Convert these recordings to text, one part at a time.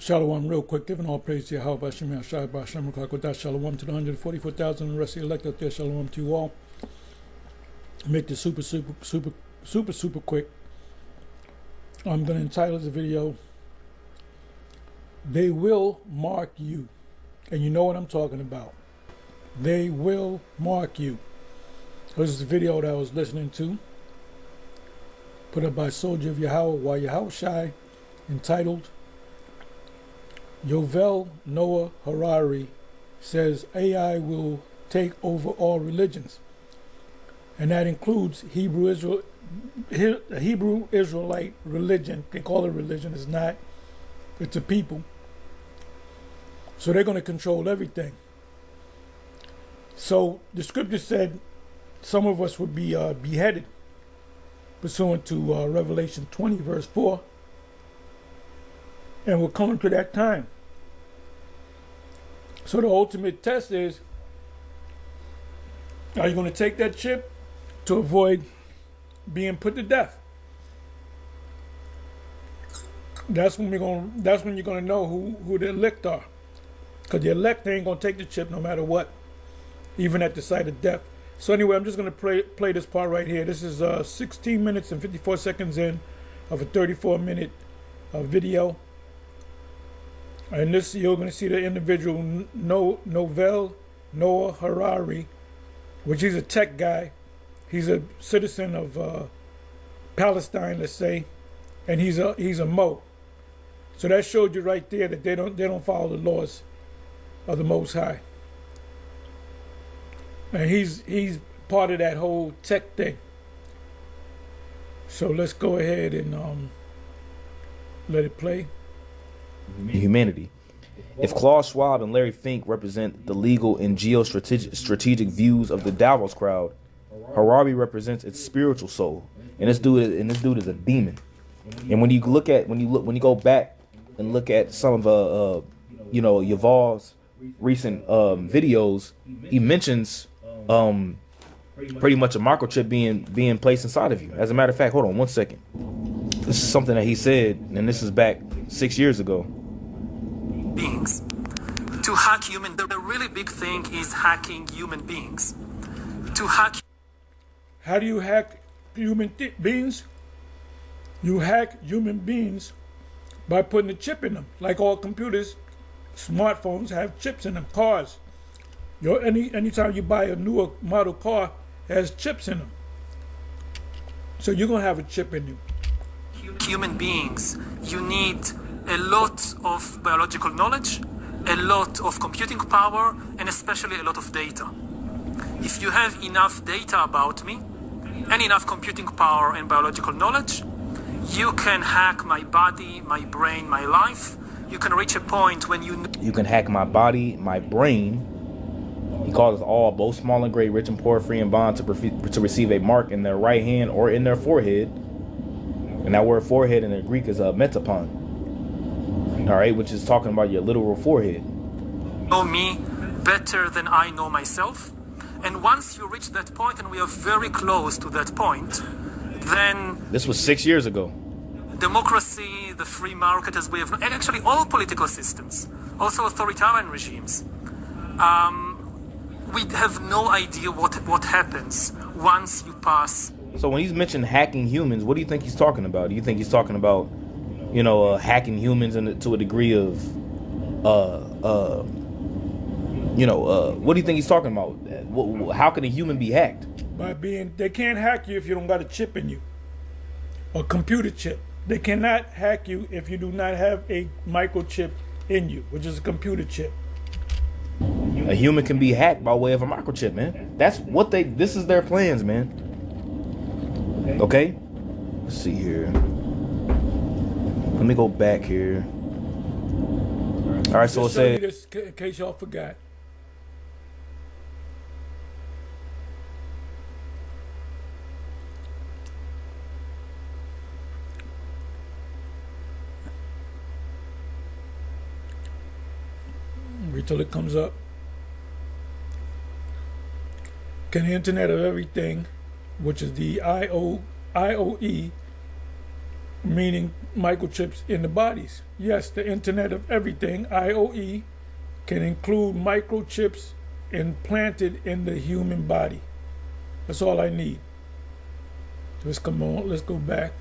Shalom, real quick, giving all praise to YAHAWASHI, BAHASHAM, Shalom to the 144,000 and the rest of the elect out there. Shalom to you all. Make this super quick. I'm going to entitle this video, They Will Mark You. And you know what I'm talking about. They will mark you. This is a video that I was listening to, put up by Soldier of Yahawah, YAHAWASHI, entitled, Yuval Noah Harari says AI will take over all religions. And that includes Hebrew Israelite religion. They call it religion, it's not. It's a people. So they're going to control everything. So the scripture said some of us would be beheaded, pursuant to Revelation 20 verse 4. And we're coming to that time. So the ultimate test is, are you going to take that chip to avoid being put to death? That's when you're going to know who the elect are. Because the elect ain't going to take the chip no matter what, even at the sight of death. So anyway, I'm just going to play this part right here. This is 16 minutes and 54 seconds in of a 34-minute video. And this, you're going to see the individual, Yuval Noah Harari, which he's a tech guy. He's a citizen of Palestine, let's say, and he's a Mo. So that showed you right there that they don't follow the laws of the Most High. And he's part of that whole tech thing. So let's go ahead and let it play. Humanity. If Klaus Schwab and Larry Fink represent the legal and geostrategic views of the Davos crowd, Harari represents its spiritual soul. And this dude is a demon. And when you go back and look at some of Yuval's recent videos, he mentions pretty much a microchip being placed inside of you. As a matter of fact, hold on one second. This is something that he said, and this is back 6 years ago. Beings. To hack human, the really big thing is hacking human beings. To hack. How do you hack human beings? You hack human beings by putting a chip in them. Like all computers, smartphones have chips in them. Cars. Anytime you buy a newer model car, it has chips in them. So you're going to have a chip in you. Human beings, you need a lot of biological knowledge, a lot of computing power, and especially a lot of data. If you have enough data about me, and enough computing power and biological knowledge, you can hack my body, my brain, my life. You can reach a point when you can hack my body, my brain. He calls us all, both small and great, rich and poor, free and bond, to receive a mark in their right hand or in their forehead. And that word forehead in the Greek is a metapon. All right, which is talking about your literal forehead. Know me better than I know myself. And once you reach that point, and we are very close to that point, then... This was 6 years ago. Democracy, the free market as we have... And actually all political systems, also authoritarian regimes, we have no idea what happens once you pass. So when he's mentioned hacking humans, what do you think he's talking about? Do you think he's talking about, hacking humans to a degree of, what do you think he's talking about? How can a human be hacked? They can't hack you if you don't got a chip in you, a computer chip. They cannot hack you if you do not have a microchip in you, which is a computer chip. A human can be hacked by way of a microchip, man. This is their plans, man. Okay? Let's see here. Let me go back here. All right, so it said, this in case y'all forgot. Wait till it comes up. Can the Internet of Everything, which is the IOE, meaning microchips in the bodies. Yes, the Internet of Everything, IoE, can include microchips implanted in the human body. That's all I need. Let's come on, let's go back.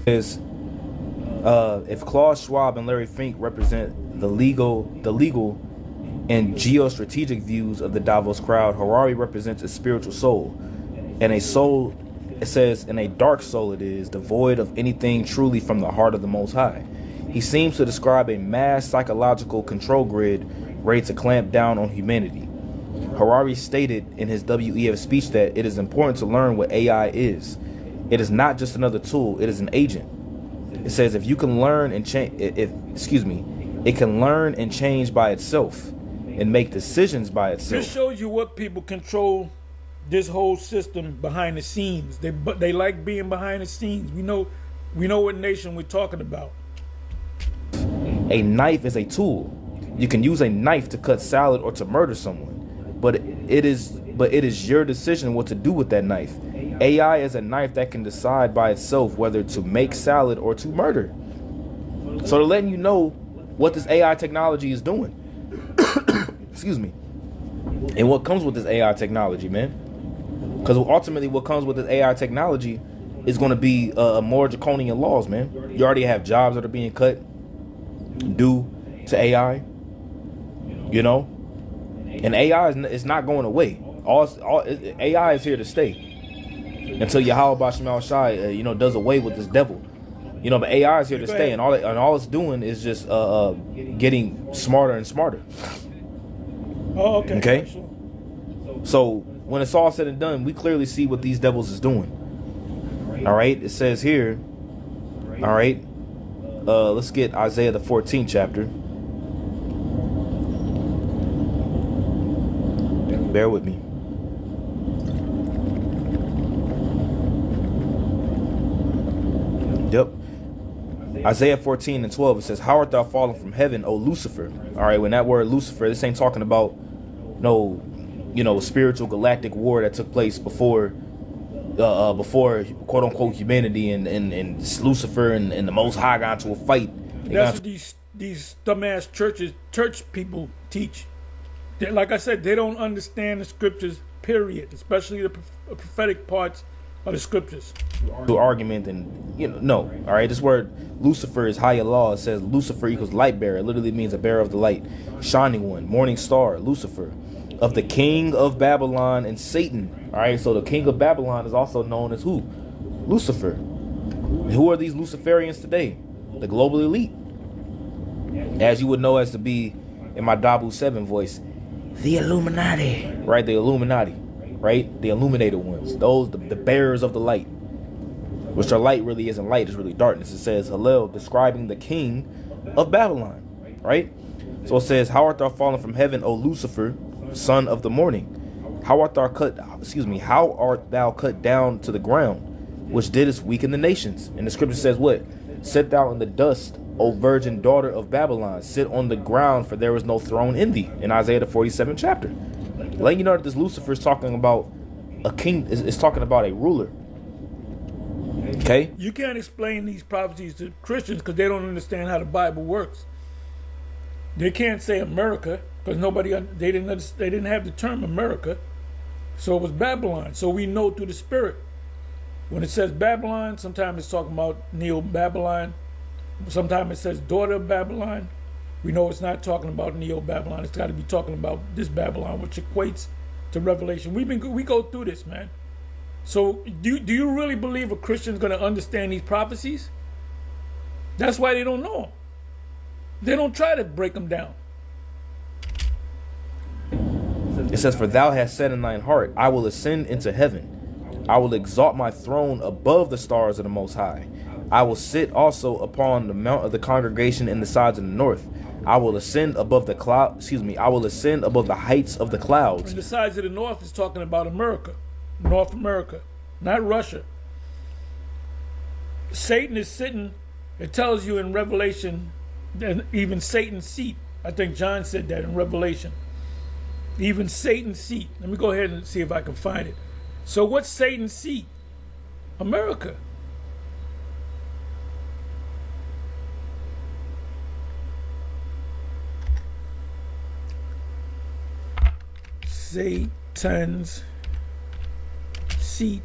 Is if Klaus Schwab and Larry Fink represent the legal and geostrategic views of the Davos crowd, Harari represents a spiritual soul. And a soul, it says, in a dark soul it is, devoid of anything truly from the heart of the Most High. He seems to describe a mass psychological control grid ready to clamp down on humanity. Harari stated in his WEF speech that it is important to learn what AI is. It is not just another tool, it is an agent. It says if you can learn and change, it can learn and change by itself and make decisions by itself. This shows you what people control this whole system behind the scenes. They like being behind the scenes. We know what nation we're talking about. A knife is a tool. You can use a knife to cut salad or to murder someone, but it is your decision what to do with that knife. AI is a knife that can decide by itself whether to make salad or to murder. So they're letting you know what this AI technology is doing. Excuse me. And what comes with this AI technology, man? Because ultimately what comes with this AI technology is going to be more draconian laws, man. You already have jobs that are being cut due to AI, you know? And AI is not going away. AI is here to stay until YAHAWASHI, does away with this devil. But AI is here to stay, and all it's doing is just getting smarter and smarter. Oh, okay. Okay. Sure. So when it's all said and done, we clearly see what these devils is doing. All right. It says here. All right. Let's get Isaiah the 14th chapter. Bear with me. Yep. Isaiah 14:12, it says, "How art thou fallen from heaven, O Lucifer?" All right, when that word Lucifer, this ain't talking about no, spiritual galactic war that took place before quote unquote humanity and Lucifer and the Most High got into a fight. That's what these dumbass church people teach. Like I said, they don't understand the scriptures, period, especially the prophetic parts of the scriptures. To argument and, no. All right, this word Lucifer is higher law. It says Lucifer equals light bearer. It literally means a bearer of the light. Shining one, morning star, Lucifer. Of the king of Babylon and Satan. All right, so the king of Babylon is also known as who? Lucifer. And who are these Luciferians today? The global elite. As you would know as to be in my Dabu 7 voice, the Illuminati. Right, the Illuminati. Right, the illuminated ones. Those, the bearers of the light. Which our light really isn't light, it's really darkness. It says Hallel, describing the king of Babylon. Right? So it says, "How art thou fallen from heaven, O Lucifer, son of the morning? How art thou cut down to the ground, which didst weaken the nations?" And the scripture says what? "Sit thou in the dust, O virgin daughter of Babylon. Sit on the ground, for there is no throne in thee." In Isaiah the 47th chapter. Letting you know that this Lucifer is talking about a king, is talking about a ruler. Okay? You can't explain these prophecies to Christians because they don't understand how the Bible works. They can't say America because they didn't have the term America, so it was Babylon. So we know through the Spirit when it says Babylon, sometimes it's talking about Neo-Babylon, sometimes it says daughter of Babylon. We know it's not talking about Neo-Babylon. It's got to be talking about this Babylon, which equates to Revelation. We go through this, man. So do you really believe a Christian's going to understand these prophecies? That's why they don't know them. They don't try to break them down. It says, "For thou hast said in thine heart, I will ascend into heaven. I will exalt my throne above the stars of the Most High. I will sit also upon the mount of the congregation in the sides of the north. I will ascend above the cloud. I will ascend above the heights of the clouds." And the sides of the north is talking about America, North America, not Russia. Satan is sitting. It tells you in Revelation, and even Satan's seat. I think John said that in Revelation. Even Satan's seat. Let me go ahead and see if I can find it. So what's Satan's seat? America. Satan's seat.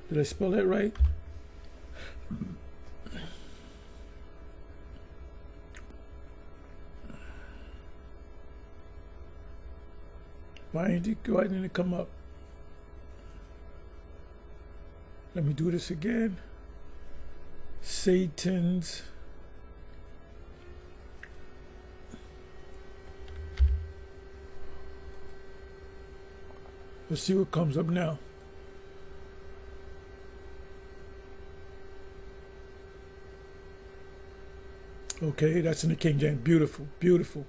Did I spell that right? Why didn't it come up? Let me do this again. Satan's let's see what comes up now. Okay, that's in the King James. Beautiful, beautiful.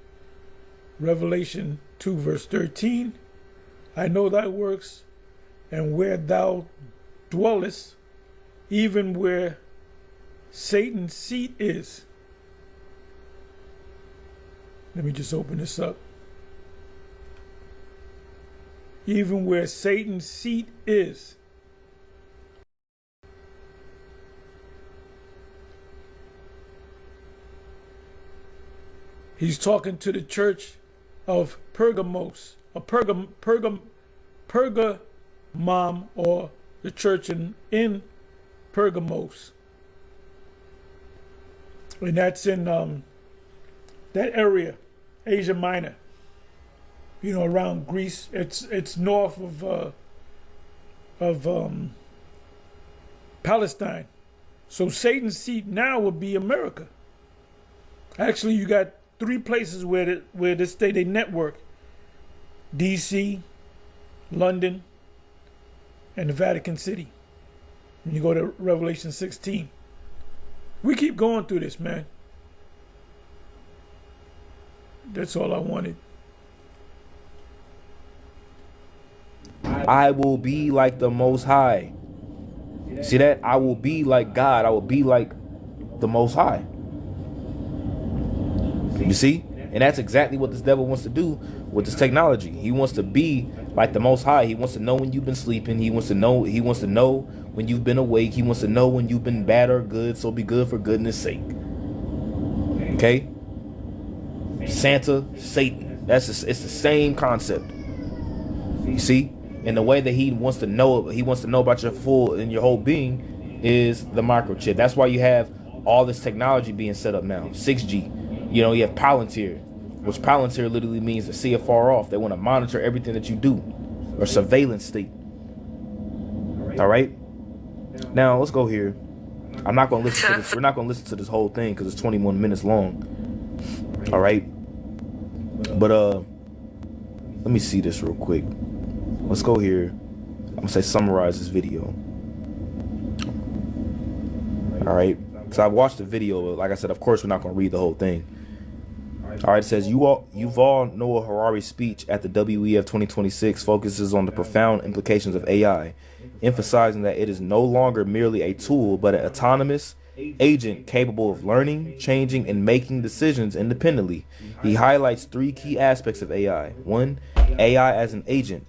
Revelation 2 verse 13. I know thy works, and where thou dwellest, even where Satan's seat is. Let me just open this up. Even where Satan's seat is. He's talking to the church of Pergamos, or Pergamum, or the church in Pergamos. And that's in that area, Asia Minor. You know, around Greece. It's north of Palestine. So Satan's seat now would be America. Actually, you got 3 places where they network: DC, London, and the Vatican City. And you go to Revelation 16. We keep going through this, man. That's all I wanted. I will be like the Most High. See that? I will be like God. I will be like the Most High. You see? And that's exactly what this devil wants to do with this technology. He wants to be like the Most High. He wants to know when you've been sleeping. He wants to know when you've been awake. He wants to know when you've been bad or good. So be good for goodness sake. Okay? Santa, Satan. It's the same concept. You see? And the way that he wants to know about your whole being is the microchip. That's why you have all this technology being set up now. 6G. You know, you have Palantir, which Palantir literally means to see afar off. They want to monitor everything that you do, or surveillance state. All right. Now let's go here. I'm not going to listen to this. We're not going to listen to this whole thing because it's 21 minutes long. All right. But let me see this real quick. Let's go here. I'm gonna say summarize this video. All right. So I watched the video. Like I said, of course, we're not gonna read the whole thing. All right, it says Yuval Noah Harari's speech at the WEF 2026 focuses on the profound implications of AI, emphasizing that it is no longer merely a tool, but an autonomous agent capable of learning, changing, and making decisions independently. He highlights 3 key aspects of AI. 1, AI as an agent.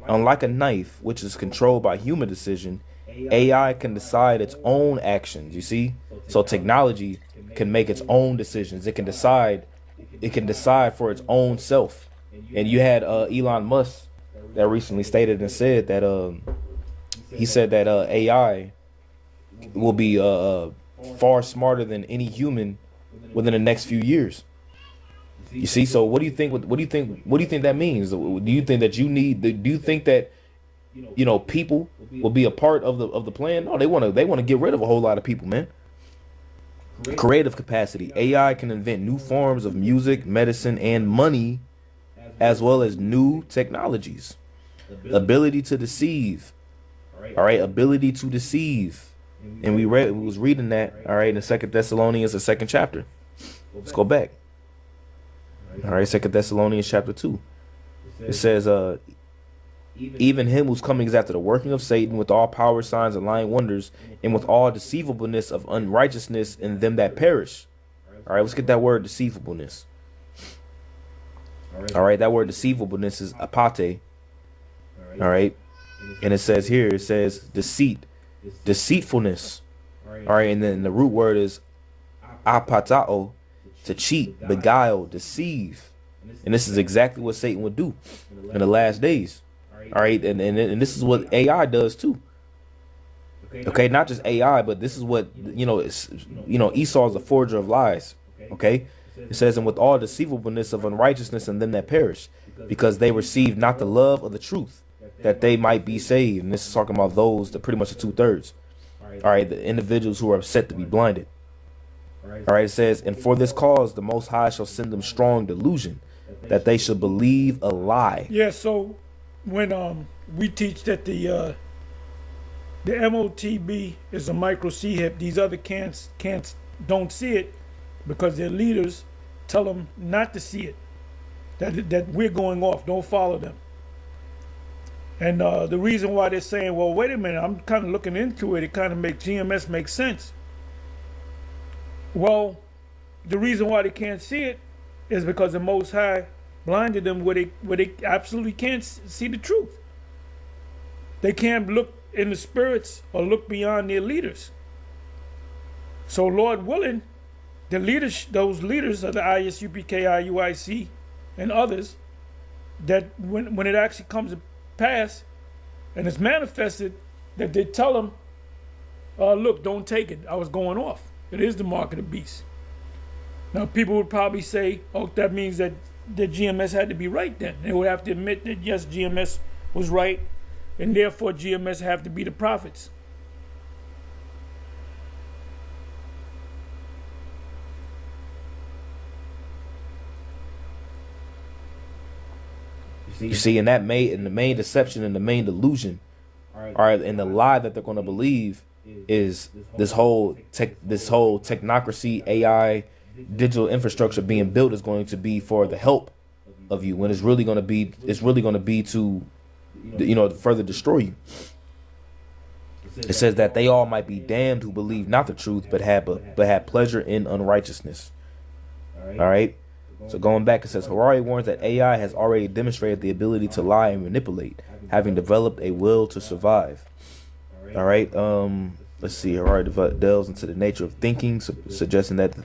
Unlike a knife, which is controlled by human decision, AI can decide its own actions, you see? So technology can make its own decisions. It can decide for its own self. And you had Elon Musk that recently stated and said that he said that AI will be far smarter than any human within the next few years. You see, so what do you think that means? Do you think that do you think that, you know, people will be a part of the plan? No, they want to get rid of a whole lot of people, man. Creative capacity. AI can invent new forms of music, medicine, and money, as well as new technologies. Ability to deceive. All right, ability to deceive. And we was reading that, all right, in 2 Thessalonians, the 2nd chapter. Let's go back. All right, 2 Thessalonians chapter 2. It says, even him whose coming is after the working of Satan, with all power, signs, and lying wonders, and with all deceivableness of unrighteousness in them that perish. All right, let's get that word deceivableness. All right, that word deceivableness is apate. All right, and it says here, it says deceit, deceitfulness. All right, and then the root word is apatao, to cheat, beguile, deceive. And this is exactly what Satan would do in the last days. All right, and this is what AI does too. Okay, not just AI, but this is what, Esau is the forger of lies. Okay, it says, and with all deceivableness of unrighteousness in them that perish, because they received not the love of the truth, that they might be saved. And this is talking about those that pretty much the 2/3. All right, the individuals who are upset to be blinded. All right, it says, and for this cause the Most High shall send them strong delusion, that they should believe a lie. Yeah, so when we teach that the MOTB is a micro C hip, these other cants don't see it because their leaders tell them not to see it. That we're going off, don't follow them. And the reason why they're saying, well, wait a minute, I'm kind of looking into it, it kind of makes GMS make sense. Well, the reason why they can't see it is because the Most High blinded them where they absolutely can't see the truth. They can't look in the spirits or look beyond their leaders. So Lord willing, the leaders, those leaders of the ISUPK, IUIC, and others, that when it actually comes to pass and it's manifested, that they tell them, look, don't take it, I was going off. It is the mark of the beast. Now people would probably say, oh, that means that GMS had to be right then. They would have to admit that yes, GMS was right, and therefore GMS have to be the prophets. You see, in the main deception and the main delusion, all right, and the lie that they're going to believe is this whole technocracy, AI, digital infrastructure being built is going to be for the help of you, when it's really going to be to, further destroy you. It says that they all might be damned who believe not the truth, but had pleasure in unrighteousness. All right. So going back, it says Harari warns that AI has already demonstrated the ability to lie and manipulate, having developed a will to survive. All right. Let's see. Harari delves into the nature of thinking, suggesting that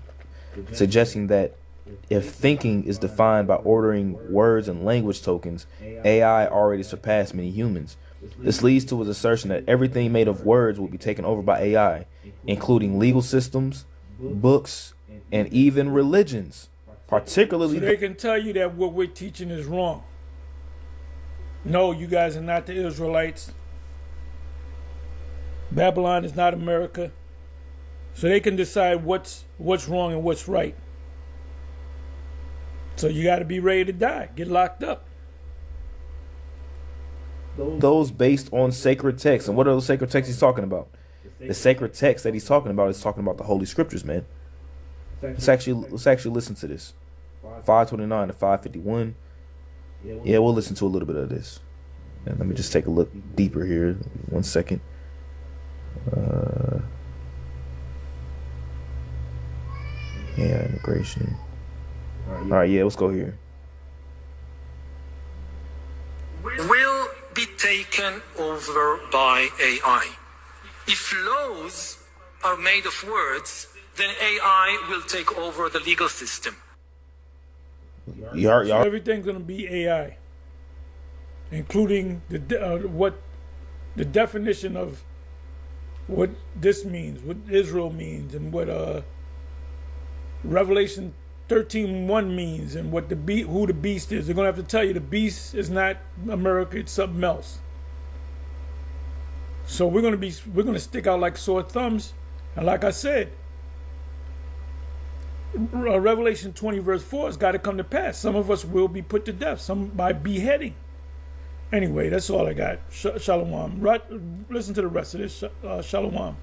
if thinking is defined by ordering words and language tokens, AI already surpassed many humans. This leads to his assertion that everything made of words will be taken over by AI, including legal systems, books, and even religions. Particularly, so they can tell you that what we're teaching is wrong. No, you guys are not the Israelites. Babylon is not America. So they can decide what's wrong and what's right. So you got to be ready to die, get locked up. Those based on sacred texts. And what are those sacred texts he's talking about? The sacred text that he's talking about is talking about the Holy Scriptures, man. Let's actually listen to this. 529 to 551. Yeah, we'll listen to a little bit of this. And let me just take a look deeper here. 1 second. Yeah, immigration. All right, yeah, let's go here. Will be taken over by AI. If laws are made of words, then AI will take over the legal system. Y'all. Everything's going to be AI, including the definition of what this means, what Israel means, and what Revelation 13:1 means, and what who the beast is. They're going to have to tell you the beast is not America; it's something else. So we're going to stick out like sore thumbs, and like I said, Revelation 20 verse 4 has got to come to pass. Some of us will be put to death, some by beheading. Anyway, that's all I got. Shalom. Listen to the rest of this. Shalom.